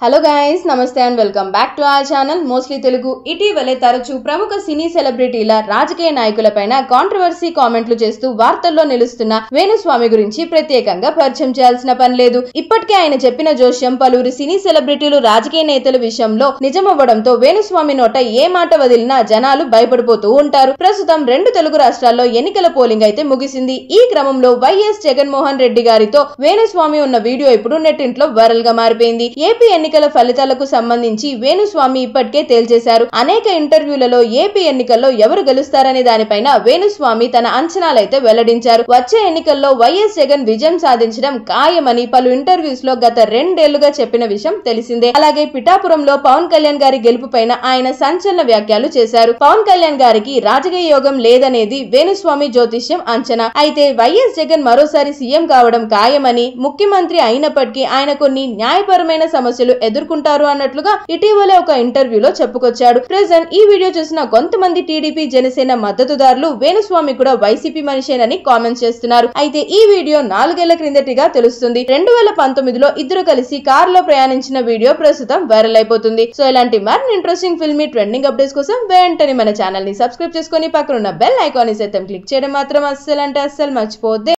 Hello guys నమస్తే and welcome back to our channel mostly Telugu. ఇటీవలే తరచూ ప్రముఖ సినీ సెలబ్రిటీల రాజకీయ నాయకులపైన కాంట్రవర్సీ కామెంట్లు చేస్తూ వార్తల్లో నిలుస్తున్న వేణుస్వామి గురించి ప్రత్యేకంగా పరిచయం చేయాల్సిన పని లేదు. ఇప్పటికే ఆయన చెప్పిన జోష్యం పలువురు సినీ సెలబ్రిటీలు రాజకీయ నేతల విషయంలో నిజమవ్వడంతో వేణుస్వామి నోట ఏ మాట వదిలినా జనాలు భయపడిపోతూ ఉంటారు. ప్రస్తుతం 2 తెలుగు రాష్ట్రాల్లో ఎన్నికల పోలింగ్ అయితే ముగిసింది. ఈ క్రమంలో వైఎస్ జగన్మోహన్ రెడ్డి గారితో వేణుస్వామి ఉన్న వీడియో ఇప్పుడు నెట్టింట్లో వైరల్ గా మారిపోయింది. ఏపీ ఎన్నికల ఫలితాలకు సంబంధించి వేణుస్వామి ఇప్పటికే తేల్చేశారు. అనేక ఇంటర్వ్యూలలో ఏపీ ఎన్నికల్లో ఎవరు గెలుస్తారనే దానిపైన వేణుస్వామి తన అంచనాలైతే వెల్లడించారు. వచ్చే ఎన్నికల్లో వైఎస్ జగన్ విజయం సాధించడం ఖాయమని పలు ఇంటర్వ్యూస్ లో గత 2 ఏళ్లుగా చెప్పిన విషయం తెలిసిందే. అలాగే పిఠాపురంలో పవన్ కళ్యాణ్ గారి గెలుపు పైన ఆయన సంచలన వ్యాఖ్యలు చేశారు. పవన్ కళ్యాణ్ గారికి రాజకీయ యోగం లేదనేది వేణుస్వామి జ్యోతిష్యం అంచనా. అయితే వైఎస్ జగన్ మరోసారి సీఎం కావడం ఖాయమని, ముఖ్యమంత్రి అయినప్పటికీ ఆయన కొన్ని న్యాయపరమైన సమస్యలు ఎదుర్కొంటారు అన్నట్లుగా ఇటీవలే ఒక ఇంటర్వ్యూలో చెప్పుకొచ్చాడు. ప్రెజెంట్ ఈ వీడియో చూసిన కొంతమంది టీడీపీ జనసేన మద్దతుదారులు వేణుస్వామి కూడా వైసీపీ మనిషేనని కామెంట్స్ చేస్తున్నారు. అయితే ఈ వీడియో 4 ఏళ్ల క్రిందటిగా తెలుస్తుంది. 2019లో ఇద్దరు కలిసి కారులో ప్రయాణించిన వీడియో ప్రస్తుతం వైరల్ అయిపోతుంది. సో ఇలాంటి మరిన్ని ఇంట్రెస్టింగ్ ఫిల్మీ ట్రెండింగ్ అప్డేట్స్ కోసం వెంటనే మన ఛానల్ ని సబ్స్క్రైబ్ చేసుకొని పక్కన ఉన్న బెల్ ఐకాన్ ని సైతం క్లిక్ చేయడం మాత్రం అస్సలు మర్చిపోవద్దు.